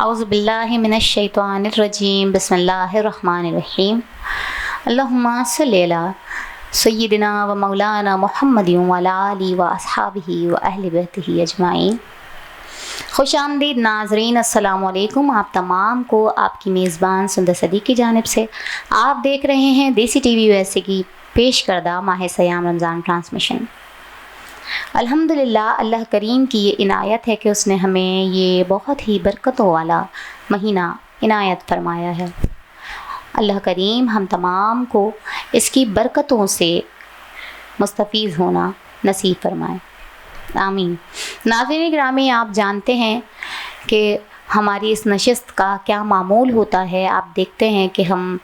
اعوذ باللہ من الشیطان الرجیم بسم اللہ الرحمن الرحیم اللہم صلی علی سیدنا و مولانا محمد وعلی آلہ و اصحابہ و اہل بیتہ اجمعین۔ خوش آمدید ناظرین، السلام علیکم۔ آپ تمام کو آپ کی میزبان سندر صدیق کی جانب سے آپ دیکھ رہے ہیں دیسی ٹی وی USA کی پیش کردہ ماہ صیام رمضان ٹرانسمیشن۔ الحمدللہ اللہ کریم کی یہ عنایت ہے کہ اس نے ہمیں یہ بہت ہی برکتوں والا مہینہ عنایت فرمایا ہے۔ اللہ کریم ہم تمام کو اس کی برکتوں سے مستفیض ہونا نصیب فرمائے، آمین۔ ناظرین گرامی، آپ جانتے ہیں کہ ہماری اس نشست کا کیا معمول ہوتا ہے۔ آپ دیکھتے ہیں کہ ہم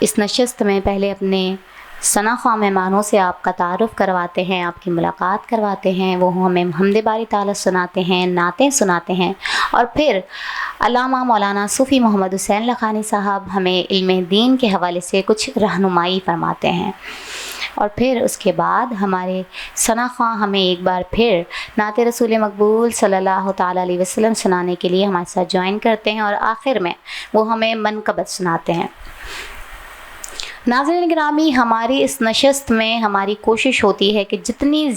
اس نشست میں پہلے اپنے ثناخواہ مہمانوں سے آپ کا تعارف کرواتے ہیں، آپ کی ملاقات کرواتے ہیں، وہ ہمیں حمد باری تعالیٰ سناتے ہیں، نعتیں سناتے ہیں، اور پھر علامہ مولانا صوفی محمد حسین لکھانی صاحب ہمیں علم دین کے حوالے سے کچھ رہنمائی فرماتے ہیں، اور پھر اس کے بعد ہمارے ثناخواہ ہمیں ایک بار پھر نعت رسول مقبول صلی اللہ تعالیٰ علیہ وسلم سنانے کے لیے ہمارے ساتھ جوائن کرتے ہیں، اور آخر میں وہ ہمیں منقبت سناتے ہیں۔ ناظرین گرامی، ہماری اس نشست میں ہماری کوشش ہوتی ہے کہ جتنی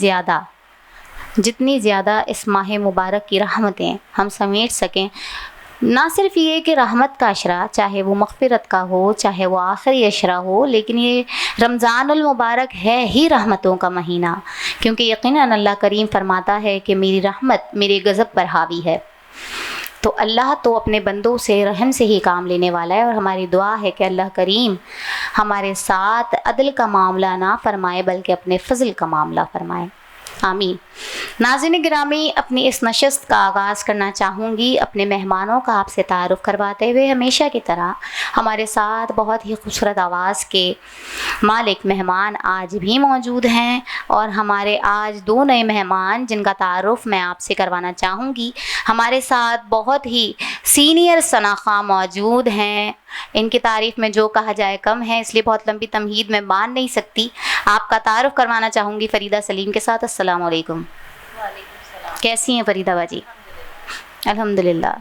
زیادہ اس ماہ مبارک کی رحمتیں ہم سمیٹ سکیں۔ نہ صرف یہ کہ رحمت کا اشرا، چاہے وہ مغفرت کا ہو، چاہے وہ آخری اشرا ہو، لیکن یہ رمضان المبارک ہے ہی رحمتوں کا مہینہ، کیونکہ یقیناً اللہ کریم فرماتا ہے کہ میری رحمت میرے غضب پر حاوی ہے۔ تو اللہ تو اپنے بندوں سے رحم سے ہی کام لینے والا ہے، اور ہماری دعا ہے کہ اللہ کریم ہمارے ساتھ عدل کا معاملہ نہ فرمائے بلکہ اپنے فضل کا معاملہ فرمائے، آمین۔ ناظرین گرامی، اپنی اس نشست کا آغاز کرنا چاہوں گی اپنے مہمانوں کا آپ سے تعارف کرواتے ہوئے۔ ہمیشہ کی طرح ہمارے ساتھ بہت ہی خوبصورت آواز کے مالک مہمان آج بھی موجود ہیں، اور ہمارے آج دو نئے مہمان جن کا تعارف میں آپ سے کروانا چاہوں گی۔ ہمارے ساتھ بہت ہی سینئر ثناخواہ موجود ہیں، ان کی تعریف میں جو کہا جائے کم ہے، اس لیے بہت لمبی تمہید میں باندھ نہیں سکتی۔ آپ کا تعارف کروانا چاہوں گی فریدہ سلیم کے ساتھ۔ السلام علیکم۔ وعلیکم السلام۔ کیسی ہیں فریدہ باجی؟ الحمدللہ۔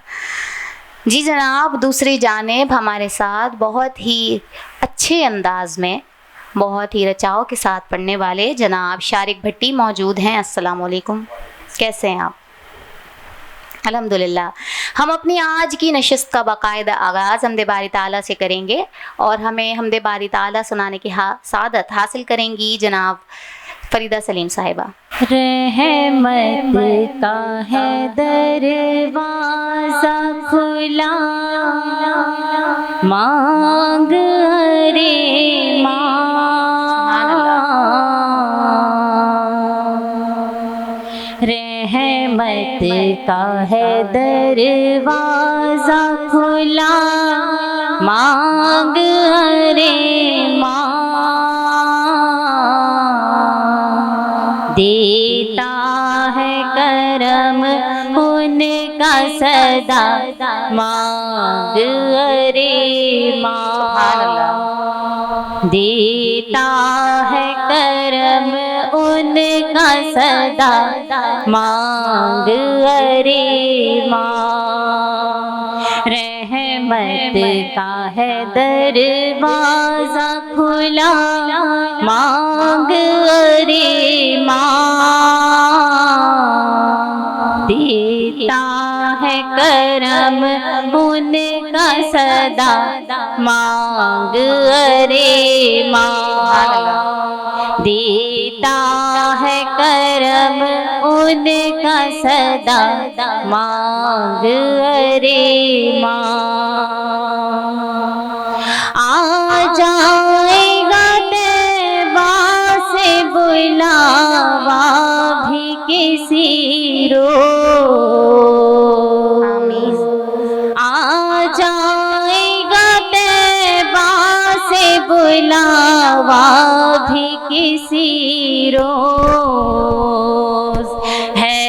جی جناب، دوسری جانب ہمارے ساتھ بہت ہی اچھے انداز میں، بہت ہی رچاؤ کے ساتھ پڑھنے والے جناب شارق بھٹی موجود ہیں۔ السلام علیکم، کیسے ہیں آپ؟ الحمدللہ۔ ہم اپنی آج کی نشست کا باقاعدہ آغاز حمد باری تعالیٰ سے کریں گے، اور ہمیں حمد باری تعالیٰ سنانے کی سعادت حاصل کریں گی جناب فریدہ سلیم صاحبہ۔ رحمت کا ہے دروازہ کھلا، مانگ ارے رحمت کا ہے دروازہ کھلا، مانگ ارے ماں، دیتا ہے کرم ان کا صدا، مانگ ارے ماں، دیتا ہے کرم ان کا صدا، مانگ ارے ماں۔ رحمت کا ہے دروازہ کھلا، مانگ ارے ماں، دیتا ہے کرم ان کا صدا، مانگ ارے ماں، دیتا ہے کرم ان کا صدا، مانگ ارے ماں۔ آ جائے گا طیبہ سے بلاوا بھی کسی روز، آ جائے گا طیبہ سے بلاوا بھی کسی روز، ہے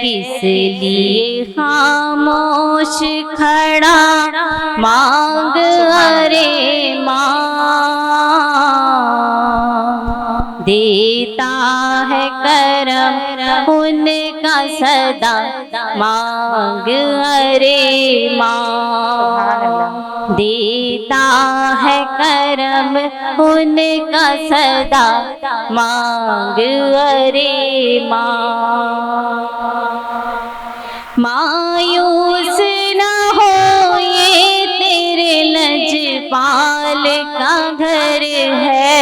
کس لیے خاموش کھڑا، مانگ ارے ماں، دیتا ہے کرم ان کا صدا مانگ ارے ماں، دیتا ہے کرم ان کا صدا مانگ ارے ماں، مایوس نہ ہو یہ تیرے لجپال کا گھر ہے،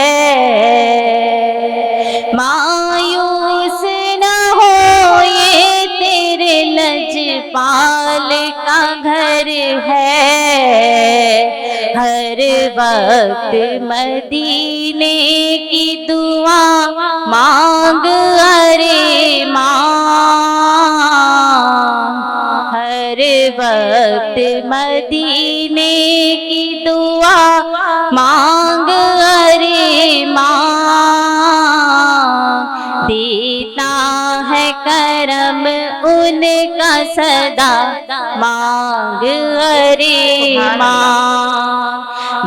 مایوس نہ ہو یہ تیرے لجپال کا گھر ہے، ہر وقت مدینے کی دعا مانگ ارے ماں، ہر وقت مدینے کی دعا مانگ ارے ماں، دیتا ہے کرم ان کا صدا مانگ ارے ماں،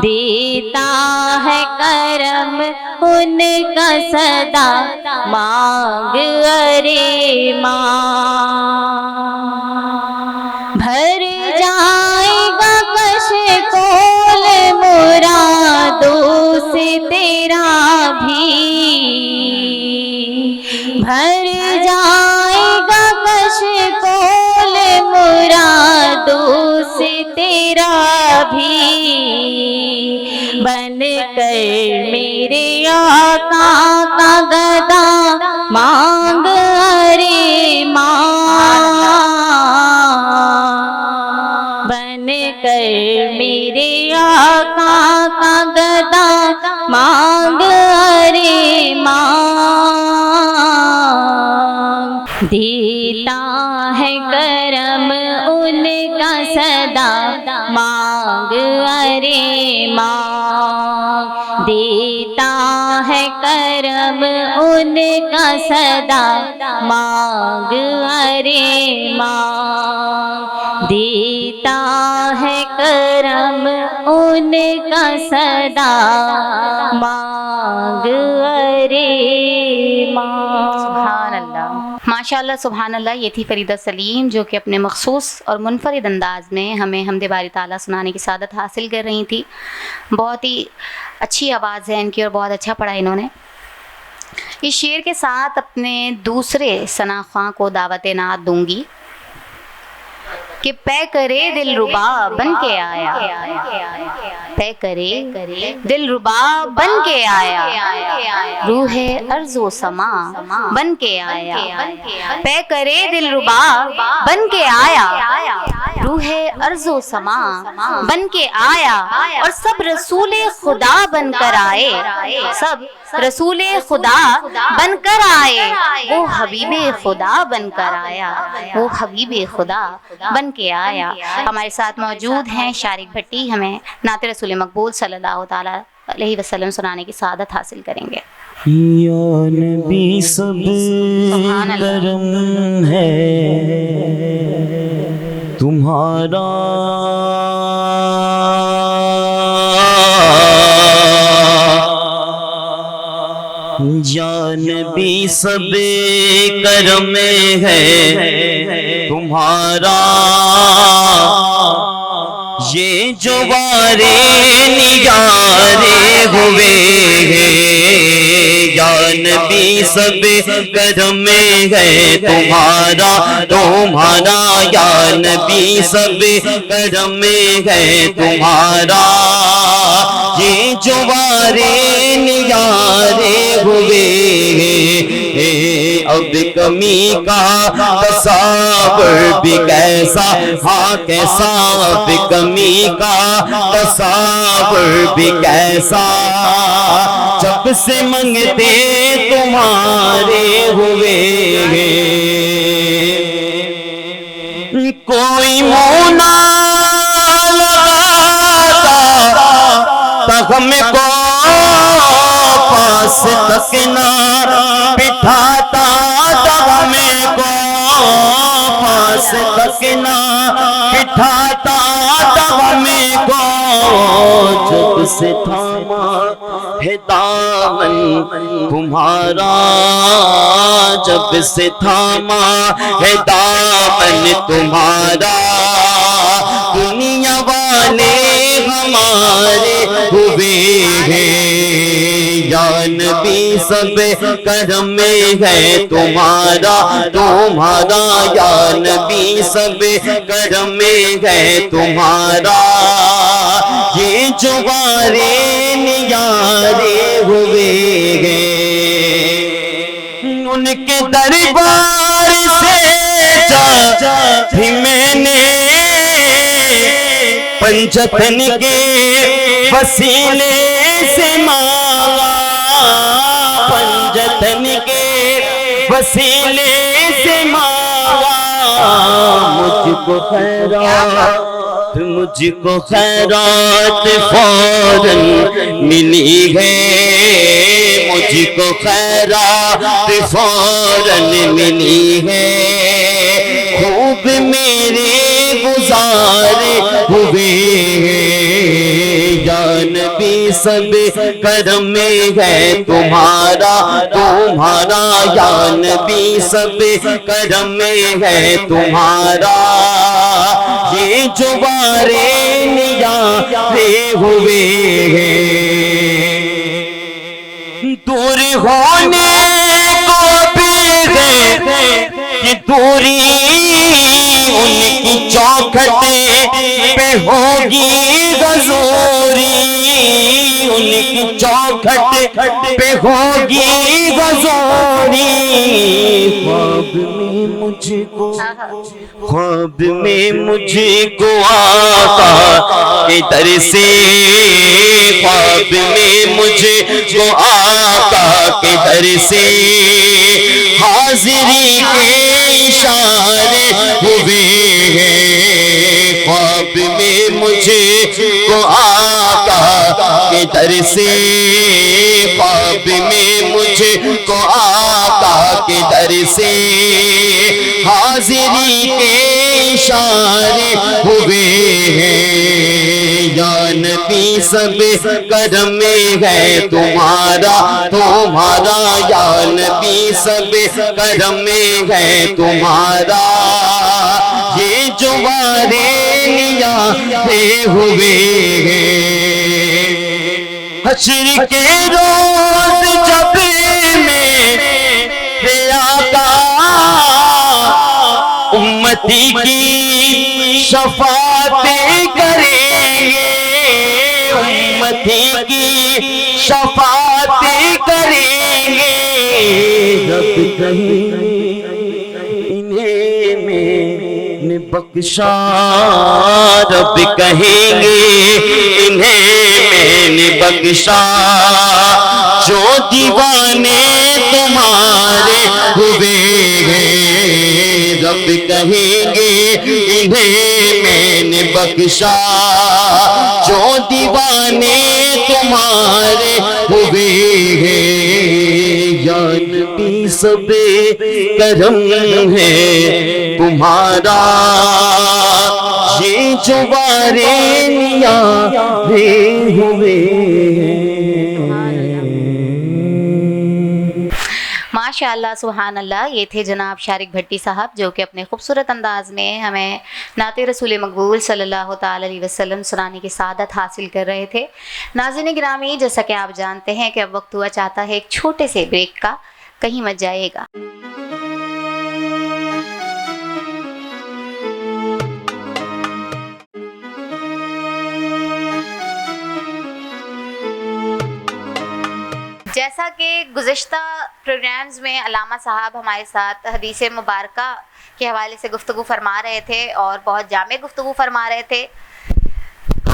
دیتا ہے کرم ان کا صدا مانگ ارے ماں، بھر جائے گا کشکول مرادوں سے تیرا بھی، بھر جائے گا کشکول مرادوں سے تیرا بھی، بن کر میرے آقا کا گدا مانگ ارے ماں، بن کر میرے آقا کا گدا مانگ ارے ماں، دیتا ہے کرم ان کا صدا مانگ ارے ماں، دیتا ہے کرم ان کا صدا مانگ ارے ماں، دیتا ہے کرم ان کا صدا مانگ ارے ماں۔ سبحان اللہ، ماشاء اللہ، سبحان اللہ۔ یہ تھی فریدہ سلیم جو کہ اپنے مخصوص اور منفرد انداز میں ہمیں حمد باری تعالیٰ سنانے کی سعادت حاصل کر رہی تھی۔ بہت ہی اچھی آواز ہے ان کی اور بہت اچھا پڑھا انہوں نے۔ اس شعر کے ساتھ اپنے دوسرے ثنا خواں کو دعوت نعت دوں گی کہ پے کرے دل ربا بن کے آیا، پے کرے دل ربا بن کے آیا، روح ارض و سما بن کے آیا، پے کرے دل ربا بن کے آیا، روح ارض و سما بن کے آیا، اور سب رسول خدا بن کر آئے، سب رسول خدا بن کر آئے، وہ حبیب خدا بن کر آیا، وہ حبیب خدا بن کے آیا۔ ہمارے ساتھ موجود ہیں شارق بھٹی، ہمیں نعت رسول مقبول صلی اللہ تعالیٰ علیہ وسلم سنانے کی سعادت حاصل کریں گے۔ یا نبی سب کرم ہے تمہارا، یا نبی سب کرم ہے تمہارا، یہ جو وارے نیارے ہوئے ہیں، یا نبی سب کرم ہے تمہارا، تمہارا یا نبی سب کرم ہے تمہارا، یہ جو وارے نیارے ہوئے ہیں، اب کمی کا تصور بھی کیسا، ہاں کیسا، اب کمی کا تصور بھی کیسا، جب سے منگتے تمہارے ہوئے کوئی منہ نہ لگاتا تغم کو پاس تک نہ بٹھاتا، تغم کو پاس تک نہ بٹھاتا، تغم کو جب سے تھاما ہے دامن تمہارا، جب سے تھاما ہے دامن تمہارا، دنیا والے ہمارے ہوئے ہیں، یا نبی سب کرم میں ہے تمہارا، تمہارا یا نبی سب کرم میں ہے تمہارا، یہ جو وارے نیارے ہوئے ہیں، ان کے دربار سے جا بھی میں نے پنجتن کے وسیلے سے مانگا، پنجتن کے وسیلے سے مانگا، مجھ کو خیرات، مجھ کو خیرات فوراً ملی ہے، مجھ کو خیرات فوراً ملی ہے، خوب میرے گزارے ہوئے ہیں، یا نبی سب کرم میں ہے تمہارا، تمہارا یا نبی سب کرم میں ہے تمہارا، یہ جو وارے نیارے ہوئے ہیں، دور ہونے کو بھی ہے کہ دوری ان کی چوکھٹ پہ ہوگی غزوری، ان کی چوکھٹ پہ ہوگی غزوری، خواب میں مجھ کو، خواب میں مجھ کو آقا کے در سے، خواب میں مجھ کو آقا کے در سے حاضری کے اشارے ہوئے ہیں، خواب میں مجھے کو آقا کے در سے، خواب میں مجھے کو آقا کے در سے حاضری کے اشارے ہوئے ہیں، یا نبی سب کرم میں ہے تمہارا، تمہارا یا نبی سب کرم میں ہے تمہارا، یہ جو وارے نیارے ہوئے ہیں، حشر کے روز جب میرے آقا امتی کی شفاعت کریں گے، امتی کی شفاعت کریں گے، رب کہیں انہیں میں نے بخشا، رب کہیں گے انہیں میں نے بخشا، جو دیوانے تمہارے ہوئے ہیں، رب کہیں گے انہیں میں نے بخشا، جو دیوانے تمہارے ہوئے ہیں، یا نبی سب کرم ہے تمہارا، یہ جو وارے نیارے ہوئے ہیں۔ ماشاءاللہ سبحان اللہ، یہ تھے جناب شارق بھٹی صاحب جو کہ اپنے خوبصورت انداز میں ہمیں نعت رسول مقبول صلی اللہ تعالی علیہ وسلم سنانے کی سعادت حاصل کر رہے تھے۔ ناظرین گرامی، جیسا کہ آپ جانتے ہیں کہ اب وقت ہوا چاہتا ہے ایک چھوٹے سے بریک کا، کہیں مت جائے گا۔ جیسا کہ گزشتہ پروگرامز میں علامہ صاحب ہمارے ساتھ حدیث مبارکہ کے حوالے سے گفتگو فرما رہے تھے اور بہت جامع گفتگو فرما رہے تھے،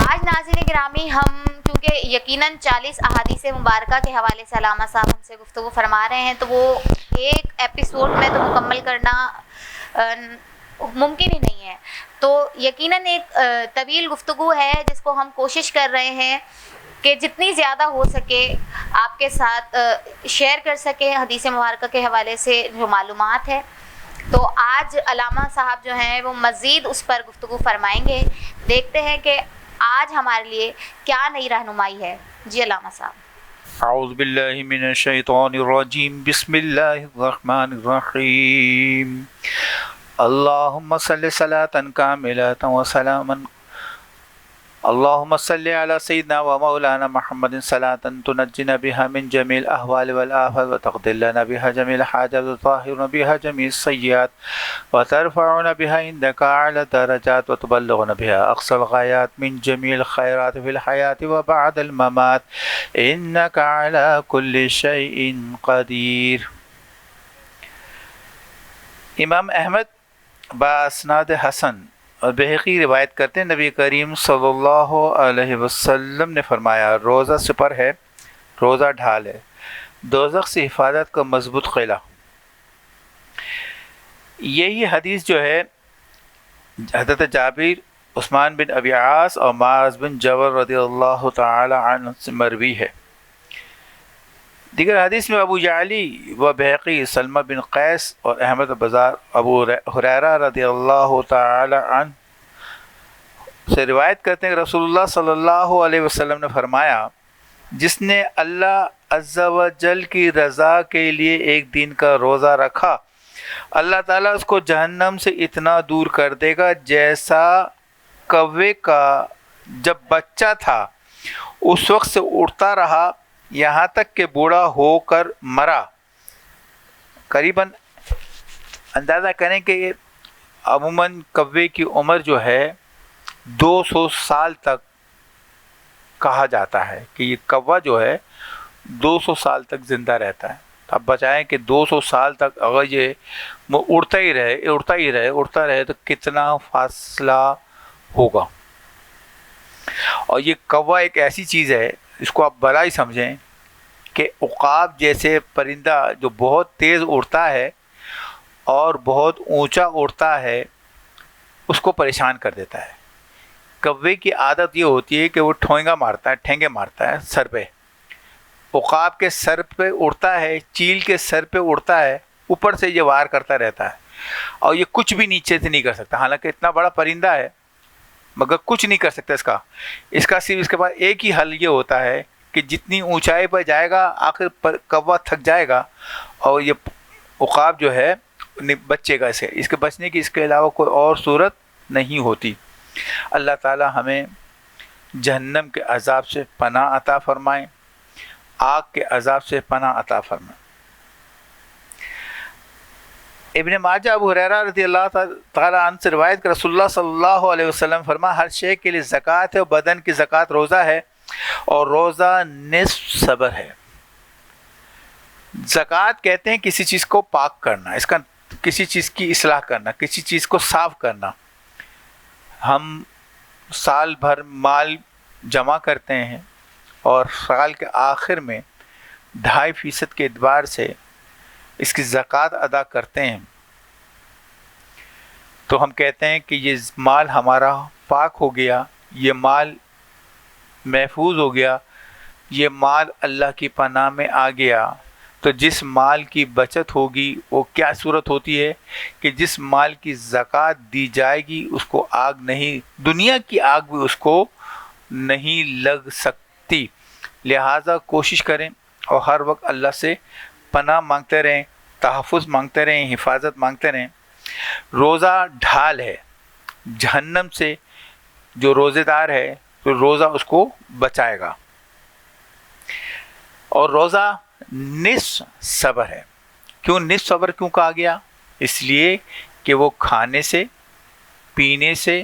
آج ناظرین گرامی ہم چونکہ یقیناً 40 احادیث مبارکہ کے حوالے سے علامہ صاحب ہم سے گفتگو فرما رہے ہیں، تو وہ ایک ایپیسوڈ میں تو مکمل کرنا ممکن ہی نہیں ہے، تو یقیناً ایک طویل گفتگو ہے جس کو ہم کوشش کر رہے ہیں کہ جتنی زیادہ ہو سکے آپ کے ساتھ شیئر کر سکے حدیث مبارکہ کے حوالے سے جو معلومات ہے۔ تو آج علامہ صاحب جو ہیں وہ مزید اس پر گفتگو فرمائیں گے، دیکھتے ہیں کہ آج ہمارے لیے کیا نئی رہنمائی ہے؟ جی علامہ صاحب۔ اعوذ باللہ من الشیطان الرجیم، بسم اللہ الرحمن الرحیم۔ اللہم صلی صلاۃ کاملۃ و سلاما، اللہم صلی علی سیدنا و مولانا محمد صلاۃ تنجینا بها من جمیع الاحوال والآفات وتقضی لنا بها جمیع الحاجات وتطہرنا بها جمیع السیئات وترفعنا بها عندك اعلی الدرجات وتبلغنا بها اقصى الغایات من جمیع الخیرات فی الحیاة وبعد الممات انك على كل شیء قدیر۔ امام احمد باسناد حسن اور بہقی روایت کرتے ہیں، نبی کریم صلی اللہ علیہ وسلم نے فرمایا، روزہ سپر ہے، روزہ ڈھال ہے، دوزخ سے حفاظت کا مضبوط قلعہ۔ یہی حدیث جو ہے حضرت جابر، عثمان بن ابی عاص اور معاذ بن جبل رضی اللہ تعالی عنہ سے مروی ہے۔ دیگر حدیث میں ابو یعلی و بہقی، سلمہ بن قیس اور احمد بزار ابو ہریرہ رضی اللہ تعالی عنہ سے روایت کرتے ہیں کہ رسول اللہ صلی اللہ علیہ وسلم نے فرمایا، جس نے اللہ عز و جل کی رضا کے لیے ایک دن کا روزہ رکھا، اللہ تعالیٰ اس کو جہنم سے اتنا دور کر دے گا جیسا کوے کا جب بچہ تھا اس وقت سے اڑتا رہا یہاں تک کہ بوڑھا ہو کر مرا۔ قریباً اندازہ کریں کہ عموماً کوے کی عمر جو ہے 200 سال تک کہا جاتا ہے کہ یہ کوا جو ہے 200 سال تک زندہ رہتا ہے۔ اب بچائیں کہ 200 سال تک اگر یہ اڑتا رہے تو کتنا فاصلہ ہوگا۔ اور یہ کوا ایک ایسی چیز ہے، اس کو آپ بڑا ہی سمجھیں کہ عقاب جیسے پرندہ جو بہت تیز اڑتا ہے اور بہت اونچا اڑتا ہے، اس کو پریشان کر دیتا ہے۔ کوے کی عادت یہ ہوتی ہے کہ وہ ٹھینگے مارتا ہے سر پہ، عقاب کے سر پہ اڑتا ہے، چیل کے سر پہ اڑتا ہے، اوپر سے یہ وار کرتا رہتا ہے اور یہ کچھ بھی نیچے سے نہیں کر سکتا، حالانکہ اتنا بڑا پرندہ ہے مگر کچھ نہیں کر سکتا۔ اس کا صرف اس کے پاس ایک ہی حل یہ ہوتا ہے کہ جتنی اونچائی پر جائے گا آخر پر کوا تھک جائے گا اور یہ عقاب جو ہے بچے گا اس کے بچنے کی اس کے علاوہ کوئی اور صورت نہیں ہوتی۔ اللہ تعالی ہمیں جہنم کے عذاب سے پناہ عطا فرمائیں، آگ کے عذاب سے پناہ عطا فرمائیں۔ ابن ماجہ ابو ہریرہ رضی اللہ تعالی عنہ سے روایت کہ رسول اللہ صلی اللہ علیہ وسلم فرمایا، ہر شے کے لیے زکوٰۃ ہے اور بدن کی زکوٰۃ روزہ ہے اور روزہ نصف صبر ہے۔ زکوٰۃ کہتے ہیں کسی چیز کو پاک کرنا، اس کا کسی چیز کی اصلاح کرنا، کسی چیز کو صاف کرنا۔ ہم سال بھر مال جمع کرتے ہیں اور سال کے آخر میں 2.5% کے اعتبار سے اس کی زکوٰۃ ادا کرتے ہیں، تو ہم کہتے ہیں کہ یہ مال ہمارا پاک ہو گیا، یہ مال محفوظ ہو گیا، یہ مال اللہ کی پناہ میں آ گیا۔ تو جس مال کی بچت ہوگی وہ کیا صورت ہوتی ہے کہ جس مال کی زکوٰۃ دی جائے گی اس کو آگ نہیں، دنیا کی آگ بھی اس کو نہیں لگ سکتی۔ لہٰذا کوشش کریں اور ہر وقت اللہ سے پناہ مانگتے رہیں، تحفظ مانگتے رہیں، حفاظت مانگتے رہیں۔ روزہ ڈھال ہے جہنم سے، جو روزے دار ہے تو روزہ اس کو بچائے گا۔ اور روزہ نصف صبر ہے۔ کیوں نصف صبر کیوں کہا گیا؟ اس لیے کہ وہ کھانے سے، پینے سے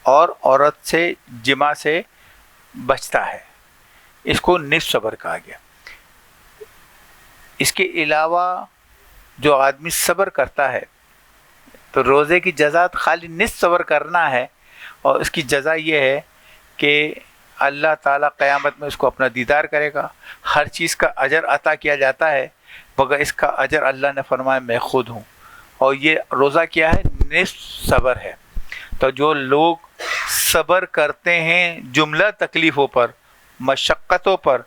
اور عورت سے جماع سے بچتا ہے، اس کو نصف صبر کہا گیا۔ اس کے علاوہ جو آدمی صبر کرتا ہے تو روزے کی جزا خالی نصف صبر کرنا ہے، اور اس کی جزا یہ ہے کہ اللہ تعالیٰ قیامت میں اس کو اپنا دیدار کرے گا۔ ہر چیز کا اجر عطا کیا جاتا ہے مگر اس کا اجر اللہ نے فرمایا میں خود ہوں، اور یہ روزہ کیا ہے؟ نصف صبر ہے۔ تو جو لوگ صبر کرتے ہیں جملہ تکلیفوں پر، مشقتوں پر،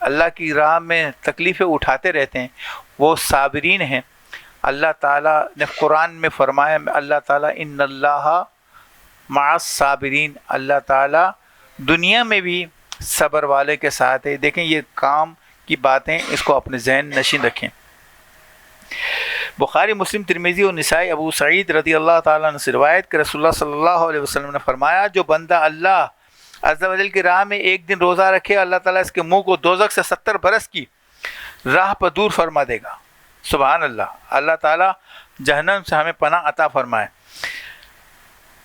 اللہ کی راہ میں تکلیفیں اٹھاتے رہتے ہیں، وہ صابرین ہیں۔ اللہ تعالیٰ نے قرآن میں فرمایا، اللہ تعالیٰ ان اللہ مع الصابرین، اللہ تعالیٰ دنیا میں بھی صبر والے کے ساتھ ہے. دیکھیں یہ کام کی باتیں اس کو اپنے ذہن نشین رکھیں. بخاری، مسلم، ترمذی اور نسائی ابو سعید رضی اللہ تعالیٰ عنہ سے روایت کہ رسول اللہ صلی اللہ علیہ وسلم نے فرمایا جو بندہ اللہ عز و جل کی راہ میں ایک دن روزہ رکھے اللہ تعالیٰ اس کے منہ کو دوزخ سے 70 برس کی راہ پر دور فرما دے گا. سبحان اللہ. اللہ تعالیٰ جہنم سے ہمیں پناہ عطا فرمائے.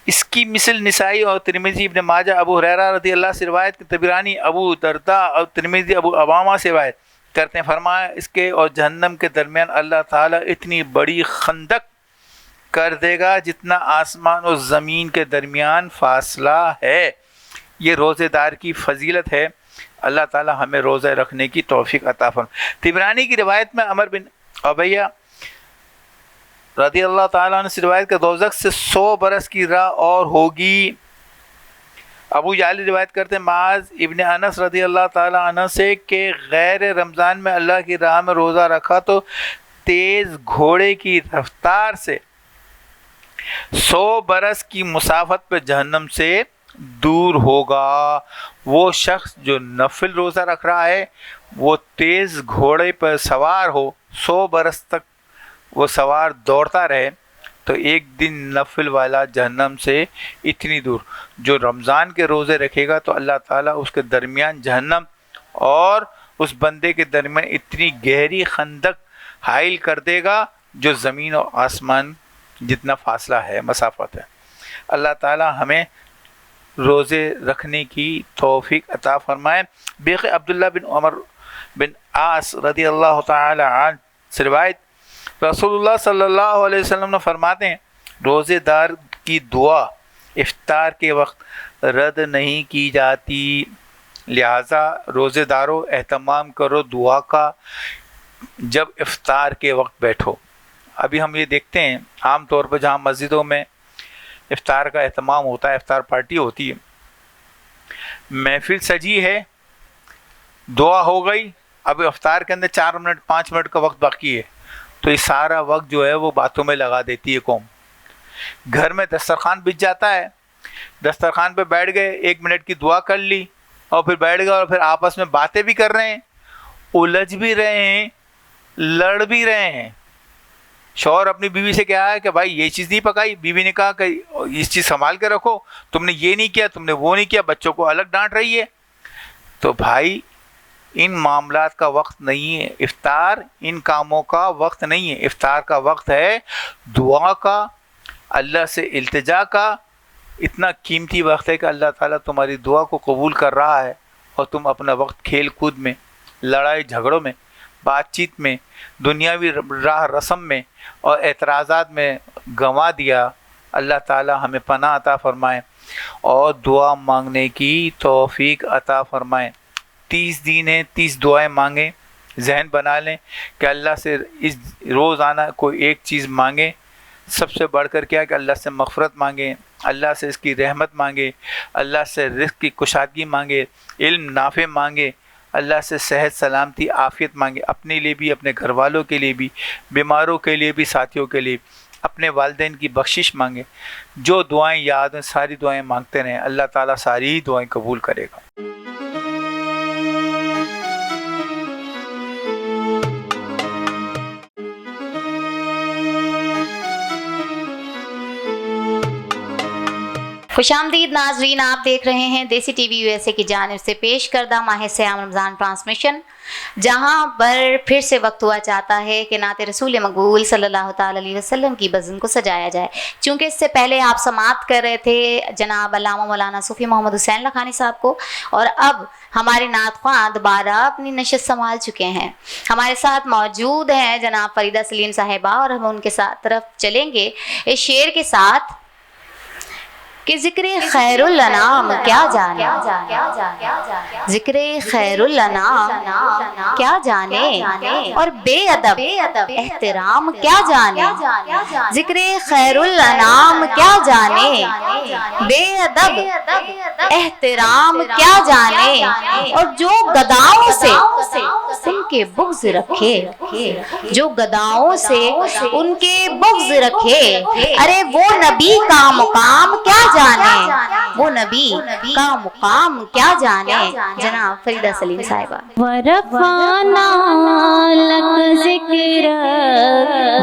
اس کی مثل نسائی اور ترمذی، ابن ماجہ، ابو ہریرہ رضی اللہ سے روایت کہ طبرانی ابو درداء اور ترمذی ابو عوامہ سے روایت کرتے ہیں فرمایا اس کے اور جہنم کے درمیان اللہ تعالیٰ اتنی بڑی خندق کر دے گا جتنا آسمان اور زمین کے درمیان فاصلہ ہے. یہ روزے دار کی فضیلت ہے. اللہ تعالیٰ ہمیں روزہ رکھنے کی توفیق عطا فرمائے. طبرانی کی روایت میں عمر بن عبیہ رضی اللہ تعالیٰ عنہ سے روایت کہ دوزخ سے 100 برس کی راہ اور ہوگی. ابو جعلی روایت کرتے ہیں معاذ ابن انس رضی اللہ تعالیٰ عنہ سے کہ غیر رمضان میں اللہ کی راہ میں روزہ رکھا تو تیز گھوڑے کی رفتار سے 100 برس کی مسافت پہ جہنم سے دور ہوگا. وہ شخص جو نفل روزہ رکھ رہا ہے وہ تیز گھوڑے پر سوار ہو 100 برس تک وہ سوار دوڑتا رہے تو ایک دن نفل والا جہنم سے اتنی دور. جو رمضان کے روزے رکھے گا تو اللہ تعالیٰ اس کے درمیان جہنم اور اس بندے کے درمیان اتنی گہری خندق حائل کر دے گا جو زمین و آسمان جتنا فاصلہ ہے، مسافت ہے. اللہ تعالیٰ ہمیں روزے رکھنے کی توفیق عطا فرمائے. بیخ عبداللہ بن عمر بن عاص رضی اللہ تعالی عنہ سے روایت رسول اللہ صلی اللہ علیہ وسلم نے فرماتے ہیں روزے دار کی دعا افطار کے وقت رد نہیں کی جاتی، لہٰذا روزے داروں اہتمام کرو دعا کا جب افطار کے وقت بیٹھو. ابھی ہم یہ دیکھتے ہیں عام طور پر جہاں مسجدوں میں افطار کا اہتمام ہوتا ہے، افطار پارٹی ہوتی ہے، محفل سجی ہے، دعا ہو گئی، اب افطار کے اندر 4 منٹ 5 منٹ کا وقت باقی ہے تو یہ سارا وقت جو ہے وہ باتوں میں لگا دیتی ہے قوم. گھر میں دسترخوان بچ جاتا ہے، دسترخوان پہ بیٹھ گئے 1 منٹ کی دعا کر لی اور پھر بیٹھ گئے اور پھر آپس میں باتیں بھی کر رہے ہیں، الجھ بھی رہے ہیں، لڑ بھی رہے ہیں. شوہر اپنی بیوی سے کہا ہے کہ بھائی یہ چیز نہیں پکائی، بیوی نے کہا کہ اس چیز سنبھال کے رکھو، تم نے یہ نہیں کیا، تم نے وہ نہیں کیا، بچوں کو الگ ڈانٹ رہی ہے. تو بھائی ان معاملات کا وقت نہیں ہے، افطار ان کاموں کا وقت نہیں ہے. افطار کا وقت ہے دعا کا، اللہ سے التجا کا. اتنا قیمتی وقت ہے کہ اللہ تعالیٰ تمہاری دعا کو قبول کر رہا ہے اور تم اپنا وقت کھیل کود میں، لڑائی جھگڑوں میں، بات چیت میں، دنیاوی راہ رسم میں اور اعتراضات میں گنوا دیا. اللہ تعالیٰ ہمیں پناہ عطا فرمائے اور دعا مانگنے کی توفیق عطا فرمائے. 30 دن ہیں، 30 دعائیں مانگیں. ذہن بنا لیں کہ اللہ سے اس روزانہ کوئی ایک چیز مانگیں. سب سے بڑھ کر کیا کہ اللہ سے مغفرت مانگیں، اللہ سے اس کی رحمت مانگے، اللہ سے رزق کی کشادگی مانگے، علم نافع مانگے، اللہ سے صحت سلامتی عافیت مانگے، اپنے لیے بھی، اپنے گھر والوں کے لیے بھی، بیماروں کے لیے بھی، ساتھیوں کے لیے، اپنے والدین کی بخشش مانگے. جو دعائیں یاد ہیں ساری دعائیں مانگتے رہیں، اللہ تعالیٰ ساری دعائیں قبول کرے گا. خوش آمدید ناظرین، آپ دیکھ رہے ہیں دیسی T V U S A کی جانب سے پیش کردہ ماہ صیام رمضان ٹرانسمیشن، جہاں پر پھر سے وقت ہوا چاہتا ہے کہ نعت رسول مقبول صلی اللہ تعالی علیہ وسلم کی بزم کو سجایا جائے. چونکہ اس سے پہلے آپ سماعت کر رہے تھے جناب علامہ مولانا صوفی محمد حسین لکھانی صاحب کو، اور اب ہمارے نعت خواں دوبارہ اپنی نشست سنبھال چکے ہیں. ہمارے ساتھ موجود ہیں جناب فریدہ سلیم صاحبہ، اور ہم ان کے ساتھ طرف چلیں گے اس شعر کے ساتھ کہ ذکر خیر الانام کیا جانے، ذکر خیر الانام کیا جانے، اور بے ادب احترام کیا جانے. ذکر خیر الانام کیا جانے، بے ادب احترام کیا جانے، اور جو گداؤں سے ان کے بغض رکھے، جو گداؤں سے ان کے بغض رکھے، ارے وہ نبی کا مقام کیا جانے. جانے وہ نبی کا مقام کیا جانے. جناب فریدہ سلیم صاحبہ. ورفعنا لك ذکرک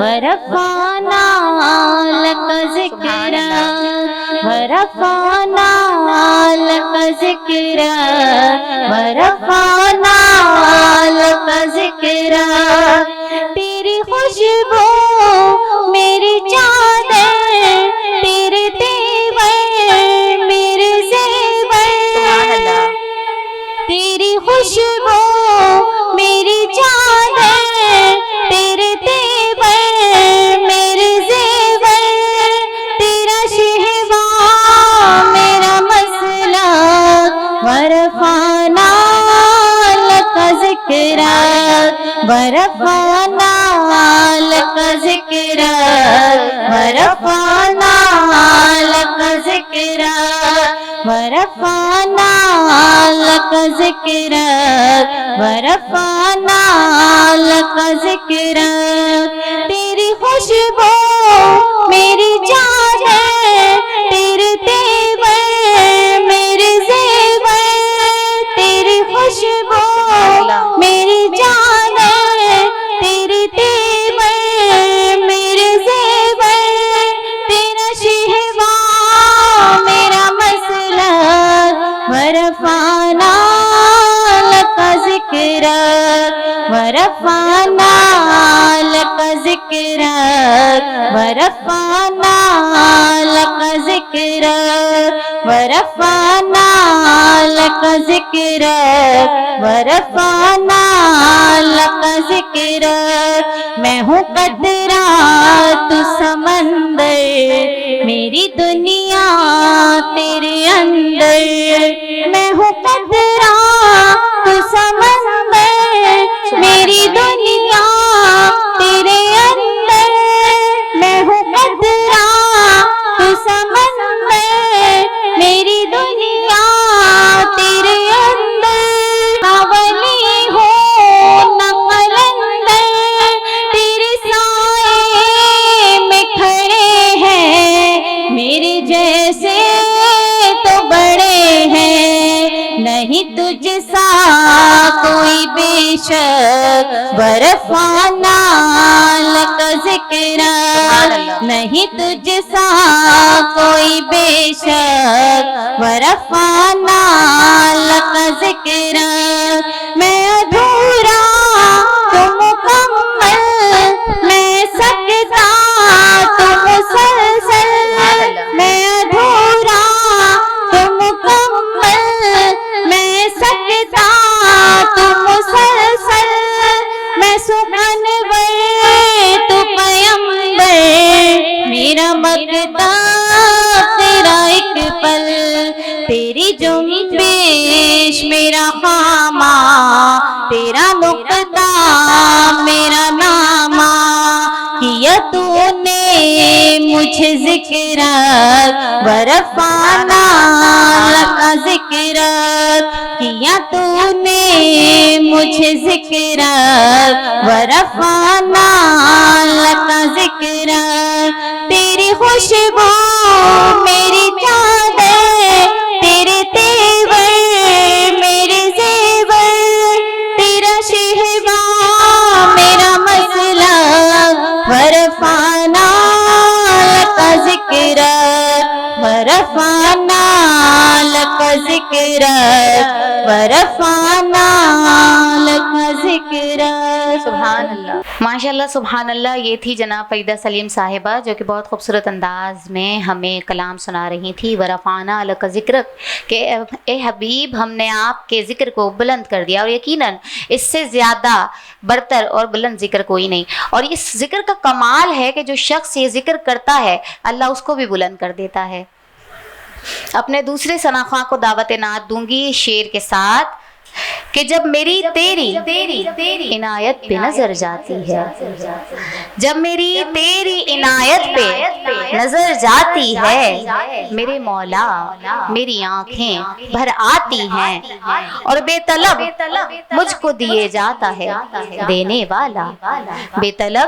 ورفعنا لك ذکرک ورفعنا لك ذکرک ورفعنا لك ذکرک. تیری خوشبو میری چادر تیرے تیور میرے زیور. تیری خوشبو میری چادر تیرے تیور میرے زیور. تیرا شہوار میرا مسلک ورفعنا لك ذکرک ورفعنا لك ذکرک ورفعنا لك ذکرک ورفعنا لك ذکرک ورفعنا لك ذکرک. تیری خوشبو میری چادر تیرے تیور میرے زیور. تیری خوشبو میری چادر تیرے تیور میرے زیور. تیرا شہوار میرا مسلک ورفعنا لك ذکرک ورفعنا لك ذکرک ورفعنا لك ذکرک ورفعنا لك ذکرک ورفعنا لك ذکرک. میں ہوں قطرہ تو سمندر میری دنیا تیرے اندر. میں ہوں قطرہ تو سمندر میری دنیا تیرے اندر. میں ہوں قطرہ تو سمندر میری دنیا تیرے اندر. نہ ولی ہو نہ قلندر تیرے سائے میں کھڑے ہیں. میرے جیسے تو بڑے ہیں نہیں تجھ سا کوئی بے شک. ورفعنا لك ذکرک نہیں تجھ سا کوئی بے شک. ورفعنا لك ذکرک. میں ادھورا تو مکمل میں سکتا تو مسلسل. میں ادھورا تو مکمل میں سکتا تو مسلسل. میں سخنور تو پیمبر میرا مکتب تیرا ایک پل. تیری جنبش میرا خامہ تیرا نقطہ میرا نامہ. کیا تو نے مجھے ذکرک ورفعنا لك ذکرک. کیا تو نے مجھے ذکرک ورفعنا لك ذکرک. تیری خوشبو میری چادر تیرے تیور میرے زیور. تیرا شہوار میرا مسلک ورفعنا لك ذکرک ورفعنا لك ذکرک ورفعنا لك ذکرک. سبحان اللہ. ماشاء اللہ سبحان اللہ. یہ تھی جناب فریدہ سلیم صاحبہ جو کہ بہت خوبصورت انداز میں ہمیں کلام سنا رہی تھی. ورفعنا لك ذکرک کہ اے حبیب ہم نے آپ کے ذکر کو بلند کر دیا. اور یقیناً اس سے زیادہ برتر اور بلند ذکر کوئی نہیں. اور اس ذکر کا کمال ہے کہ جو شخص یہ ذکر کرتا ہے اللہ اس کو بھی بلند کر دیتا ہے. اپنے دوسرے ثناخواں کو دعوت نعت دوں گی شعر کے ساتھ کہ جب میری تیری عنایت پہ نظر جاتی ہے، جب میری تیری عنایت پہ نظر جاتی ہے، میرے مولا میری آنکھیں بھر آتی ہیں، اور بے طلب مجھ کو دیے جاتا ہے دینے والا، بے طلب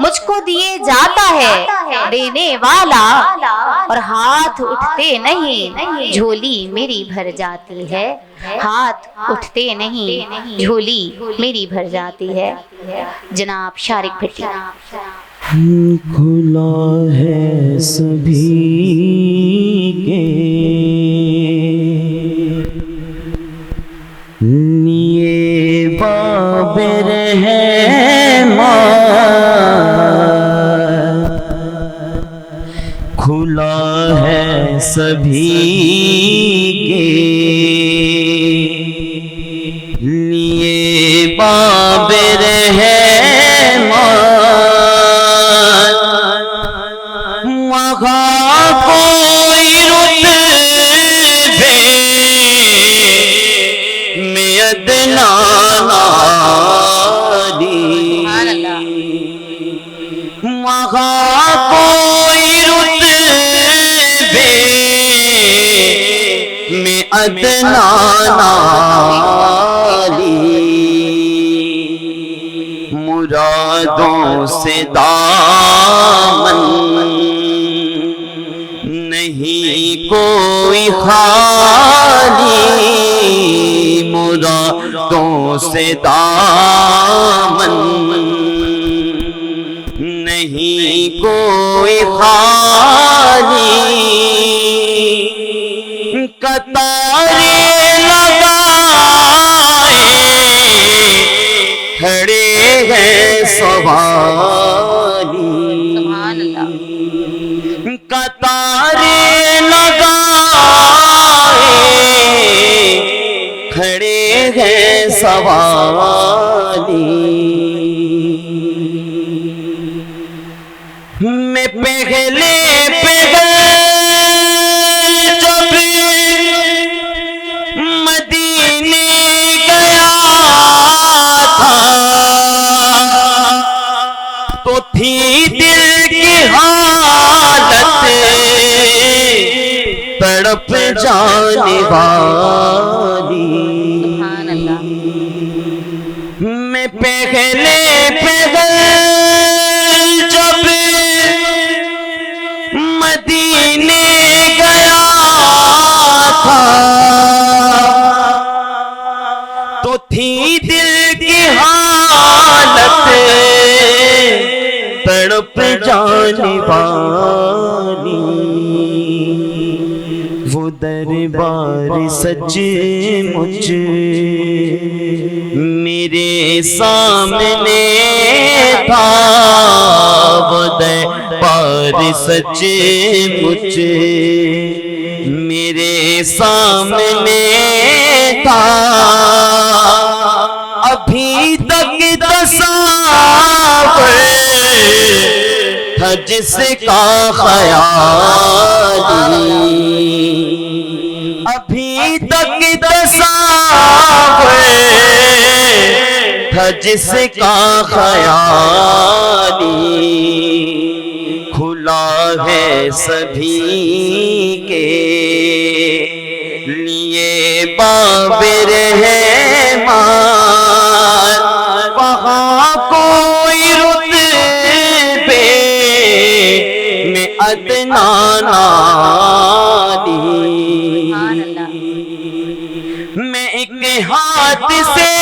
مجھ کو دیے جاتا ہے دینے والا، اور ہاتھ اٹھتے نہیں جھولی میری بھر جاتی ہے، ہاتھ اٹھتے نہیں جھولی میری بھر جاتی ہے۔ جناب شارق بھٹی۔ کھلا ہے سبھی کے لیے باب رحمت، کھلا ہے سبھی کے لیے باب رحمت، وہاں کوئی رتبے میں ادنا ناری، وہاں کوئی رتبے میں ادنا ناری، مرادوں سے دامن نہیں کوئی خالی، مرادوں سے دامن نہیں کوئی خالی، قطاریں لگائے کھڑے ہیں سوالی، قطاریں لگائے کھڑے ہیں سوالی، میں پہلے جب مدینے گیا تھا تو تھی دل کی حالت تڑپ جانے والی، میں پہلے جب مدینے گیا تھا تو تھی دل کی حالت تڑپ جانے والی، وہ دربار سچ مچ میرے سامنے تھا، وہ دربار سچ مچ میرے سامنے تھا، ابھی تک تصور تھا جس کا خیالی، ابھی تک تصور تھا جس کا خیالی، کھلا ہے سبھی کے لیے باب رحمت، وہاں کوئی رتبے میں ادنا ناری، میں ایک ہاتھ سے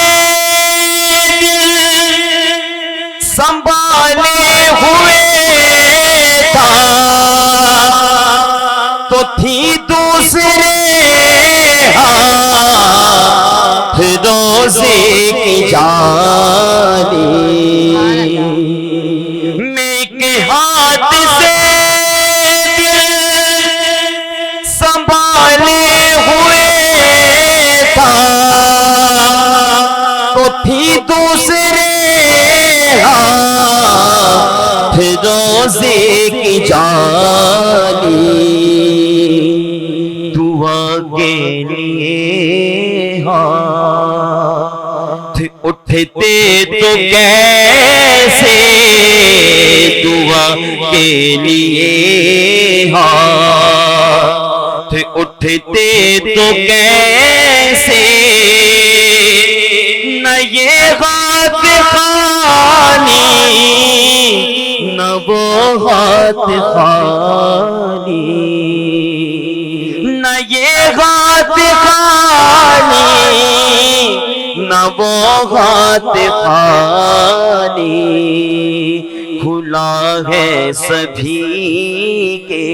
سنبھالے ہوئے تھا تو تھی دوسرے ہاتھ روزے کی جاری، میں ایک ہاتھ سے سنبھالے ہوئے تھا تو تھی دوسرے ہاتھ روزے کی جاری، دعا کے لیے ہاں اٹھتے تو کیسے دعا کے لیے ہاتھ، اٹھتے تو کیسے نہ یہ ہاتھ خالی نہ وہ ہاتھ خالی، نہ یہ ہاتھ خالی نہ وہ ہاتھ خالی، کھلا ہے سبھی کے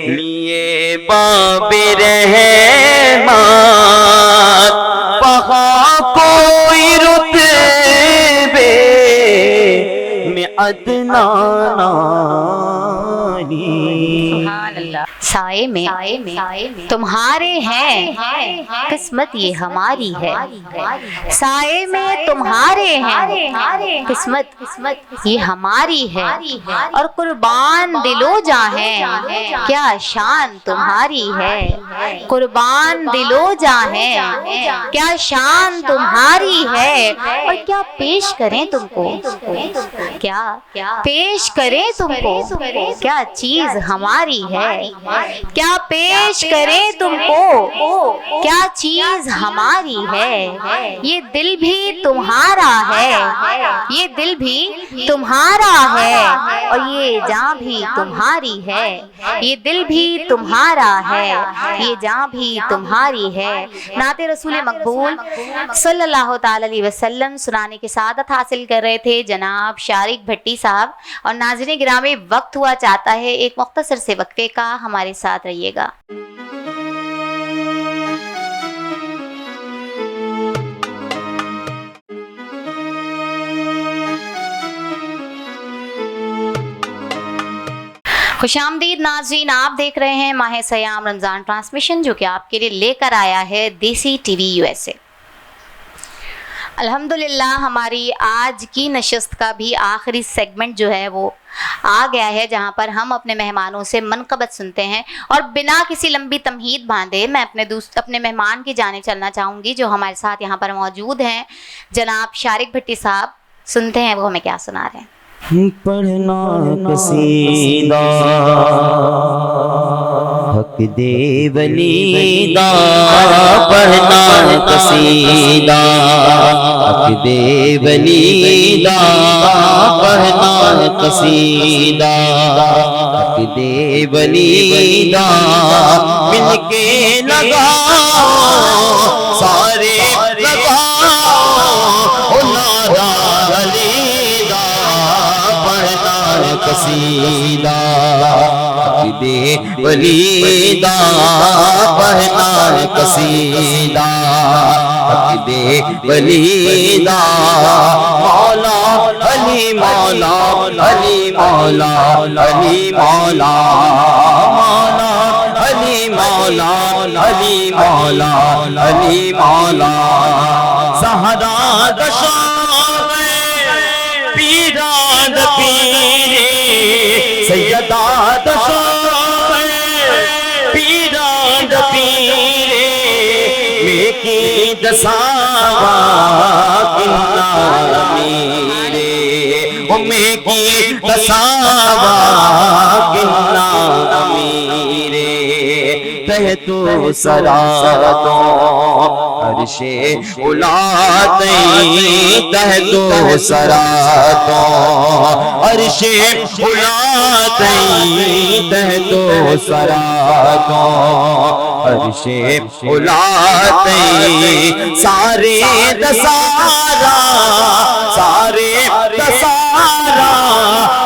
لیے باب رحمت، وہاں کوئی رتبے میں ادنا نہیں۔ سبحان اللہ۔ سائے میں تمہارے ہیں، قسمت یہ ہماری ہے، سائے میں تمہارے ہیں، قسمت یہ ہماری ہے، اور قربان دلو جاں ہیں، کیا شان تمہاری ہے، قربان دلو جاں ہیں، کیا شان تمہاری ہے، اور کیا پیش کریں تم کو، کیا پیش کریں تم کو، کیا چیز ہماری ہے، کیا پیش کریں تم کو، کیا چیز ہماری ہے، یہ دل بھی تمہارا ہے، یہ دل بھی تمہارا ہے، اور یہ جاں بھی تمہاری ہے، یہ دل بھی تمہارا ہے، یہ جاں بھی تمہاری ہے۔ نعت رسول مقبول صلی اللہ تعالی علیہ وسلم سنانے کی سعادت حاصل کر رہے تھے جناب شارق بھٹی صاحب، اور ناظرین گرامی وقت ہوا چاہتا ہے ایک مختصر سے وقفے کا، ہمارے ساتھ رہیے گا۔ خوش آمدید ناظرین، آپ دیکھ رہے ہیں ماہ سیام رمضان ٹرانسمیشن، جو کہ آپ کے لیے لے کر آیا ہے دیسی ٹی وی USA۔ الحمدللہ ہماری آج کی نشست کا بھی آخری سیگمنٹ جو ہے وہ آ گیا ہے، جہاں پر ہم اپنے مہمانوں سے منقبت سنتے ہیں، اور بنا کسی لمبی تمہید باندھے میں اپنے مہمان کی جانب چلنا چاہوں گی جو ہمارے ساتھ یہاں پر موجود ہیں، جناب شارق بھٹی صاحب۔ سنتے ہیں وہ ہمیں کیا سنا رہے ہیں۔ پڑھنا قصیدہ حق دے ولی دا، پڑھنا قصیدہ حق دے ولی دا، پڑھنا قصیدہ حق دے ولی دا، مل کے لگاؤ سارے لگاؤ نعرہ علی دا، پڑھنا قصیدہ حق دے ولی دا، پڑھنا قصیدہ حق دے ولی دا، مولا علی مولا علی مولا علی مولا، مولا علی مولا علی مولا علی مولا، زہرا دشاغ پیران پیرے، سیدہ دشاغ پیران پیرے، میکی دساوا کنہ میرے، وہ میکی دساوا کنہ میرے، تحت سراتوں عرش اولاتیں، تحت سراتوں عرش اولاتیں، تحت سراتوں عرش اولاتیں، سارے دسارا سارے دسارا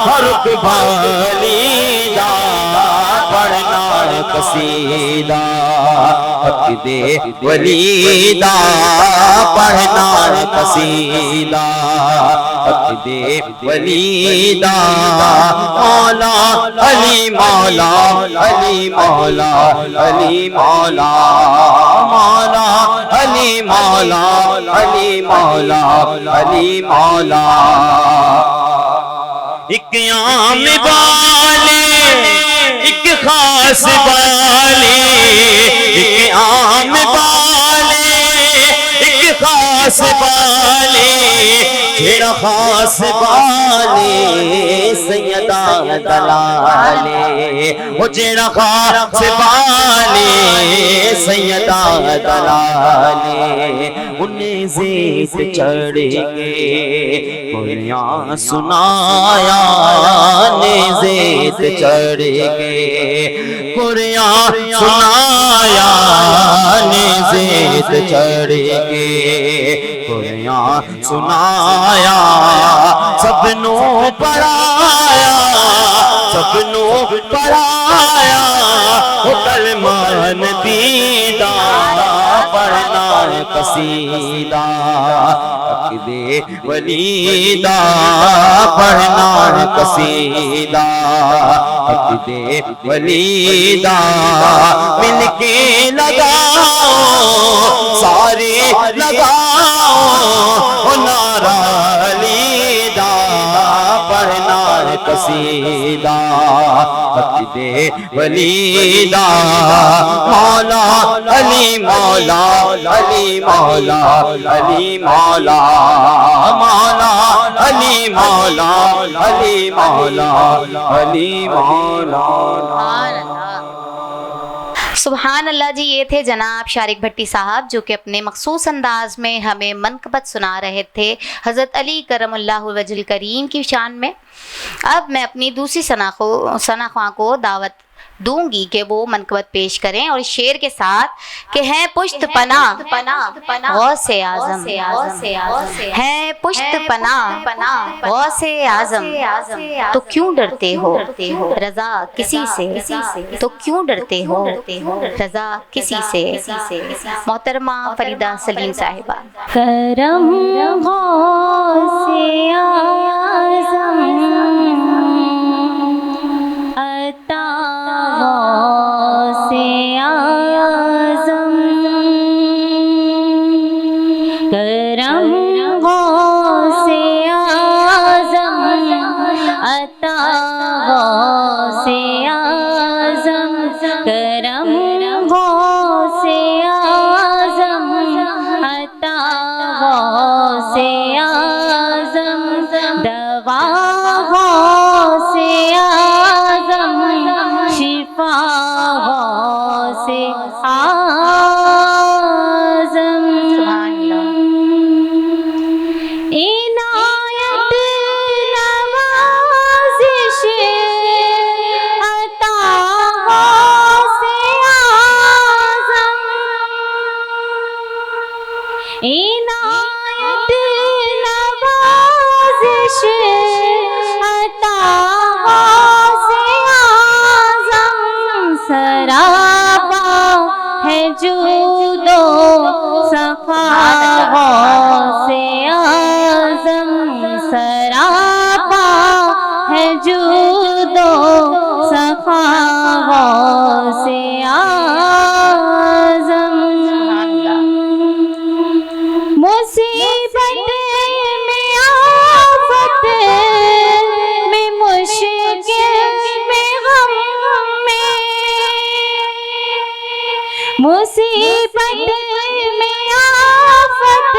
حرک بھالی دا، پڑھنا قصیدہ حق دے ولی دا، پڑھنا قصیدہ حق دے ولی دا، مولا علی مولا علی مولا علی مولا، مولا علی مولا علی مولا علی مولا، ایک عام والے ایک خاص والے، ایک عام والے ایک خاص خاص بالے جڑا خاص بالے سیدہ دلالے وہ جڑا خاص بالے سیدہ دلالے انہیں زیت چڑھ گے قرآن سنایا نے زیت چڑھ گے قرآن سنایا نے زیت چڑھ گے قرآن سنایا سب نو پڑھایا سب نو پڑھایا وہ کلمہ نبی دا پڑھنا قصیدہ عقد ولی دا پڑھنا قصیدہ عقد ولی دا مل کے لگاؤ سارے لگاؤ نعرہ علی دا پڑھنا قصیدہ عقد ولی دا مولا علی مولا علی مولا علی مولا مولا علی مولا علی مولا علی مولا سبحان اللہ جی. یہ تھے جناب شارق بھٹی صاحب جو کہ اپنے مخصوص انداز میں ہمیں منقبت سنا رہے تھے حضرت علی کرم اللہ وجہ الکریم کی شان میں. اب میں اپنی دوسری ثنا خواں کو دعوت دوں گی کہ وہ منقبت پیش کریں اور شعر کے ساتھ کہ ہیں پشت پناہ غوث اعظم ہیں پشت پناہ غوث اعظم تو کیوں ڈرتے ہو رضا کسی سے تو کیوں ڈرتے ہو رضا کسی سے. محترمہ فریدہ سلیم صاحبہ. کرم غوث اعظم عطا غوث اعظم کرم غوث اعظم عطا غوث اعظم کرم غوث اعظم عطا غوث اعظم دوا غوث اعظم شفا غوث اعظم عنایت نوازش عطا غوث اعظم عنایت نوازش عطا غوث اعظم سراپا ہے جود و سخا غوث اعظم سراپا ہے جود و سخا غوث اعظم مصیبت میں آفت میں مشکل میں غم میں مصیبت میں آفت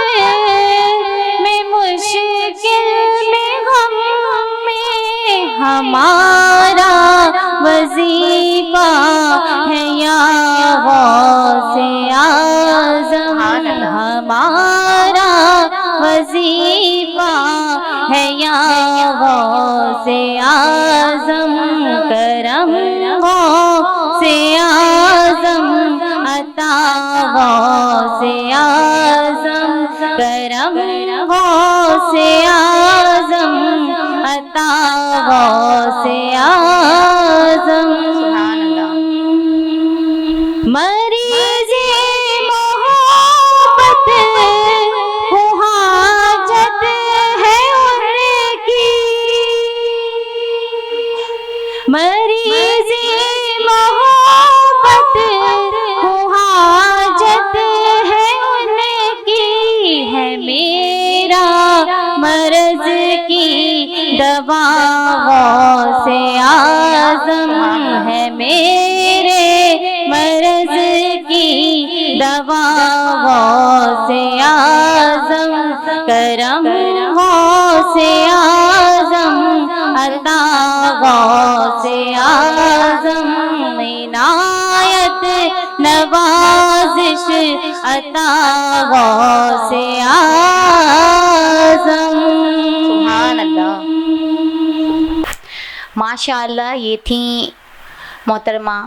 میں مشکل میں غم میں ہمارا وظیفہ ہے یا غوث اعظم ہمارا وظیفہ ہے یا غوث اعظم کرم غوث اعظم عطا غوث اعظم کرم غوث اعظم عطا غوث اعظم مریض محبت کو حاجت ہے ان کی مریض محبت کو حاجت ہے ان کی ہے میرا مرض کی دوا غوث اعظم ہے میرے مرض کی دوا غوث اعظم غوث اعظم عنایت نوازش عطا غوث اعظم. سبحان اللہ. ماشاء اللہ. یہ تھیں محترمہ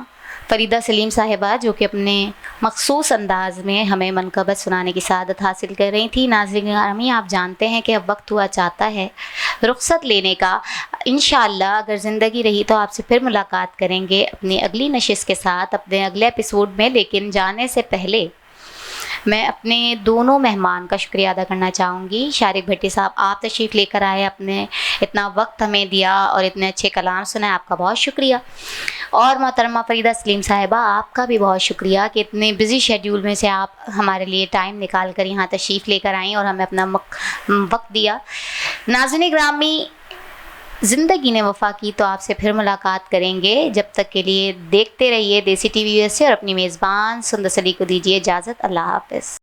فریدہ سلیم صاحبہ جو کہ اپنے مخصوص انداز میں ہمیں منقبت سنانے کی سعادت حاصل کر رہی تھی. ناظرین گرامی، آپ جانتے ہیں کہ اب وقت ہوا چاہتا ہے رخصت لینے کا. انشاءاللہ اگر زندگی رہی تو آپ سے پھر ملاقات کریں گے اپنی اگلی نشست کے ساتھ، اپنے اگلے ایپیسوڈ میں. لیکن جانے سے پہلے میں اپنے دونوں مہمان کا شکریہ ادا کرنا چاہوں گی. شارق بھٹی صاحب، آپ تشریف لے کر آئے، اپنے اتنا وقت ہمیں دیا اور اتنے اچھے کلام سنائے، آپ کا بہت شکریہ. اور محترمہ فریدہ سلیم صاحبہ، آپ کا بھی بہت شکریہ کہ اتنے بزی شیڈیول میں سے آپ ہمارے لیے ٹائم نکال کر یہاں تشریف لے کر آئیں اور ہمیں اپنا وقت دیا. ناظرین گرامی، زندگی نے وفا کی تو آپ سے پھر ملاقات کریں گے. جب تک کے لیے دیکھتے رہیے دیسی ٹی وی USA اور اپنی میزبان سندس علی کو دیجیے اجازت. اللہ حافظ.